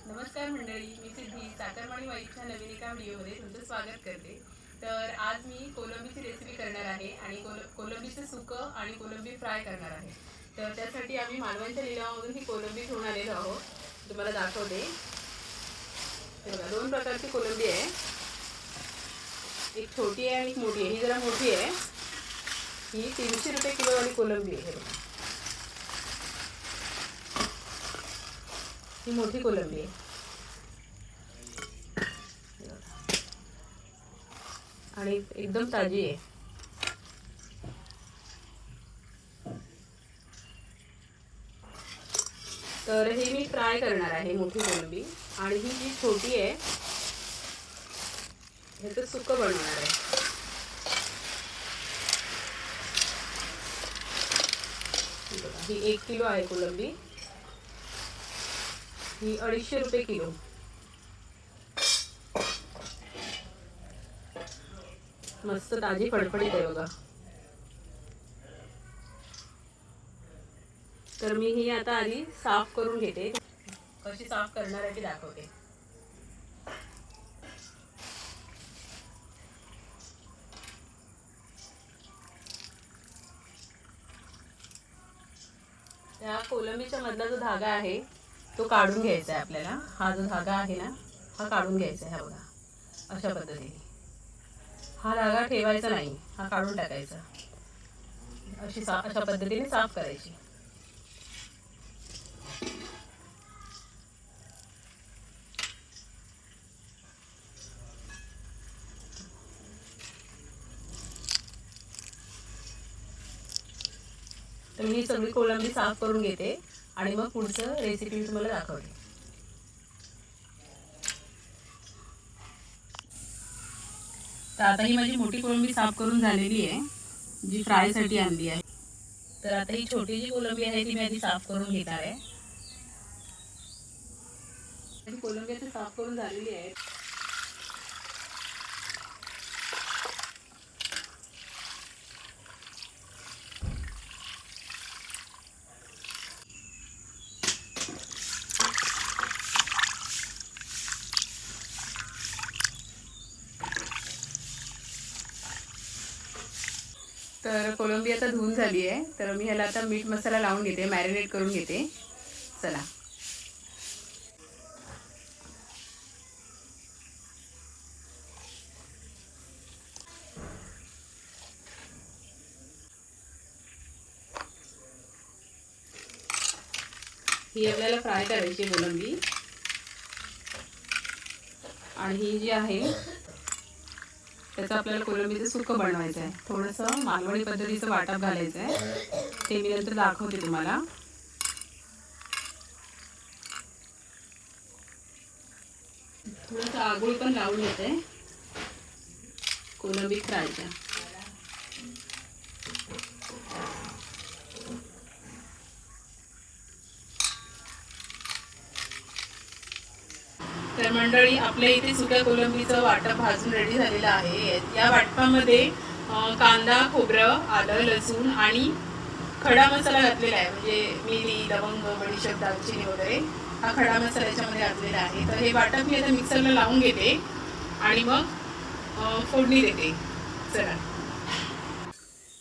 नमस्कार मंडळी, मी सिद्धी चाकरमानी वाईटच्या नवीन एका व्हिडिओमध्ये तुमचं स्वागत करते. तर आज मी कोलंबीची रेसिपी करणार आहे आणि कोलंबीचं सुकं आणि कोलंबी फ्राय करणार आहे. तर त्यासाठी आम्ही मालवणच्या लिलावामधून ही कोलंबी घेऊन आलेलो आहोत. तुम्हाला दाखवते. बघा, दोन प्रकारची कोलंबी आहे. एक छोटी आहे आणि एक मोठी आहे. ही जरा मोठी आहे. ही 300 रुपये किलोवाली कोलंबी आहे. ही मोठी कोलंबी आहे आणि एकदम ताजी आहे. तर हे मी फ्राय करणार आहे मोठी कोलंबी. आणि ही जी छोटी आहे ह्याचं सुकं बनवणार आहे. ही 1 किलो आहे कोलंबी. ही 250 रुपये किलो. मस्त ताजी फडफडीत आहे बघा. तर मी ही आता आधी साफ करून घेते. कशी साफ करणार आहे ते दाखवते. त्या कोलंबीच्या मधला जो धागा आहे तो काढून घ्यायचा आहे आपल्याला. हा जो धागा आहे ना, हा काढून घ्यायचा आहे. हा बघा, अशा पद्धतीने. हा धागा ठेवायचा नाही, हा काढून टाकायचा. अशा पद्धतीने साफ करायची. तर मी सगळी कोलंबी साफ करून घेते आणि मग पुढचं रेसिपी तुम्हाला दाखवते. तर आता ही माझी मोठी कोलंबी साफ करून झालेली आहे, जी फ्रायसाठी आणली आहे. तर आता ही छोटी जी कोलंबी आहे ती मी आधी साफ करून घेणार आहे. कोलंबी आता साफ करून झालेली आहे. तर कोलंबी आता धुवून झाली आहे. तर मी ह्याला आता मीठ मसाला लावून घेते, मॅरिनेट करून घेते. चला. ही आपल्याला फ्राय करायची कोलंबी. आणि ही जी आहे त्याचं आपल्याला कोलंबीचं सुकं बनवायचं आहे. थोडंसं मालवणी पद्धतीचं वाटप घालायचं आहे, ते मी नंतर दाखवते तुम्हाला. थोडंसं आगोळ पण लावून घेते कोलंबी फ्रायच्या. तर मंडळी, आपल्या इथे सुक्या कोलंबीचं वाटप भाजून रेडी झालेलं आहे. या वाटपामध्ये कांदा, खोबरं, आलं, लसूण आणि खडा मसाला घातलेला आहे. म्हणजे मिरी, लवंग, बडीशेप, दालचिनी वगैरे हा खडा मसाला याच्यामध्ये घातलेला आहे. तर हे वाटप मी आता मिक्सरला लावून घेते आणि मग फोडणी देते. चला.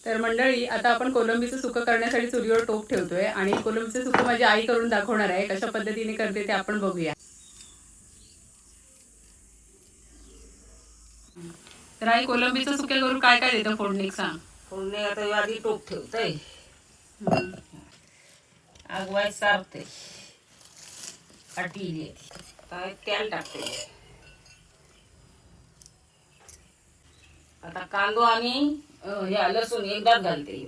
तर मंडळी, आता आपण कोलंबीचं सुकं करण्यासाठी चुलीवर टोप ठेवतोय आणि कोलंबीचं सुकं माझी आई करून दाखवणार आहे. कशा पद्धतीने करते ते आपण बघूया. तर आई, कोलंबीचं सुके करून काय काय देतं फोडणी सांग. फोडणी आता आधी टोप ठेवतंय, आगवाय सारते, काठी काय तेल टाकते. आता कांदो आणि या लसूण एकदाच घालते.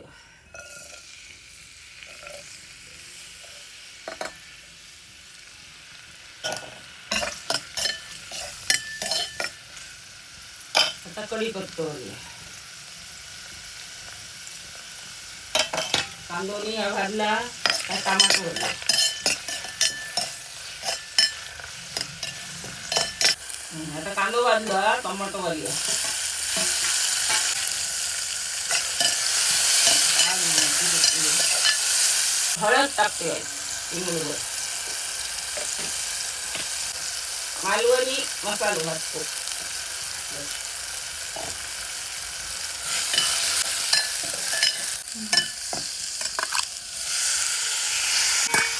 आता कढीपत्ता, कांदो नाही भाजला काय टमाटो भरला. आता कांदो भाजला, टमाटो भाजला. हळद टाकते. मालवणी मसालो घालतो.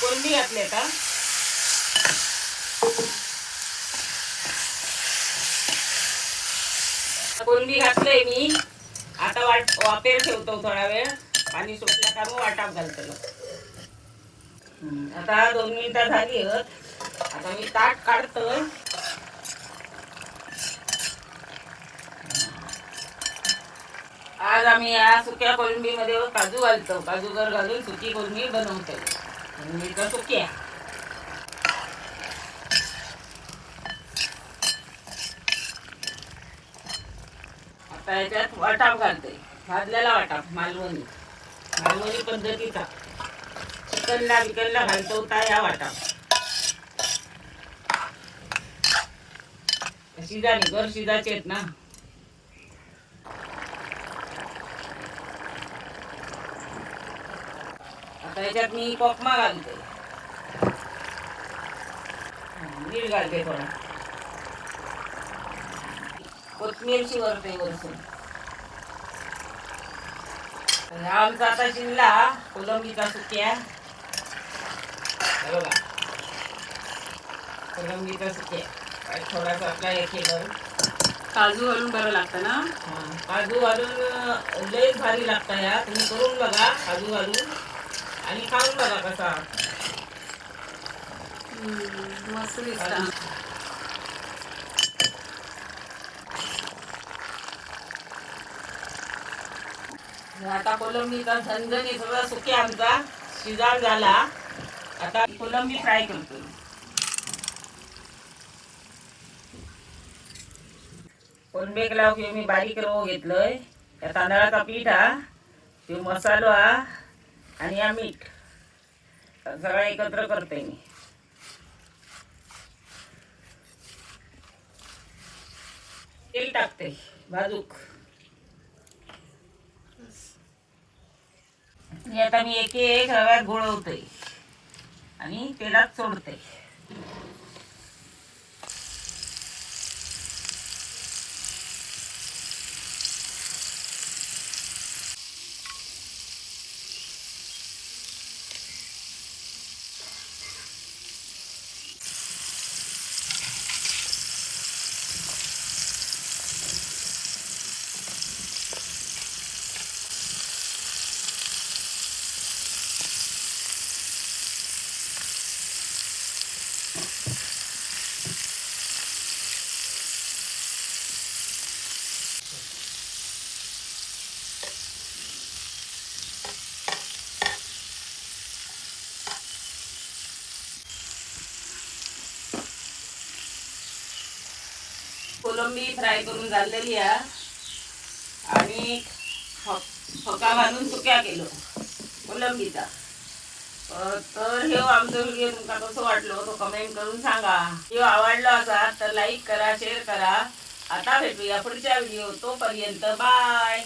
कोलंबी घातली आता. कोलंबी घातलंय मी. आता वाफेवर ठेवतो थोडा वेळ. पाणी सुटलं का मग वाटाप घालतो. आता 2 मिनिटं झाली आहेत. आता मी ताट काढतोय. आज आम्ही या सुक्या कोलंबीमध्ये काजू घालतो. काजूगर घालून सुकी कोलंबी बनवतो. कोलंबीचा सुक्या. आता याच्यात वाटाप घालते. भाजलेला वाटाप मालवणी. मालवणी पद्धतीचा. चिकनला बिकनला घालतो होता या वाटाप. शिजानी घर शिजायचे आहेत ना. आता याच्यात मी कोकमा घालते. मीठ घालते थोडा. कोथमीरची वरते वरसून. आमचा आता शिजला कोलंबीचा सुक्या. बघा कोलंबीचा सुक्या. थोडासा आपला हे केलं. काजू घालून बरं लागतं ना. काजू घालून लयच भारी लागतं. या तुम्ही करून बघा काजू घालून आणि खाऊन बघा कसा. मस्त दिसतं. आता कोलंबीचा झणझणी सगळा सुक्या आमचा शिजान झाला. आता कोलंबी फ्राय करतो. कोलंबीला मी बारीक रवो घेतलंय. या तांदळाचा पीठ हा, ते मसालो हा आणि या मीठ सगळं एकत्र करते मी. तेल टाकते भाजूक. हे आता मी एक एक रव्यात घोळवते आणि तेलात सोडते. कोलंबी फ्राय करून झालेली आहे आणि फका घालून सुक्या केलो कोलंबीचा. तर हे आमचा व्हिडिओ तुमका कसं वाटलो तो कमेंट करून सांगा. व्हिडिओ आवडला असाल तर लाईक करा, शेअर करा. आता भेटूया पुढच्या व्हिडिओ. तोपर्यंत बाय.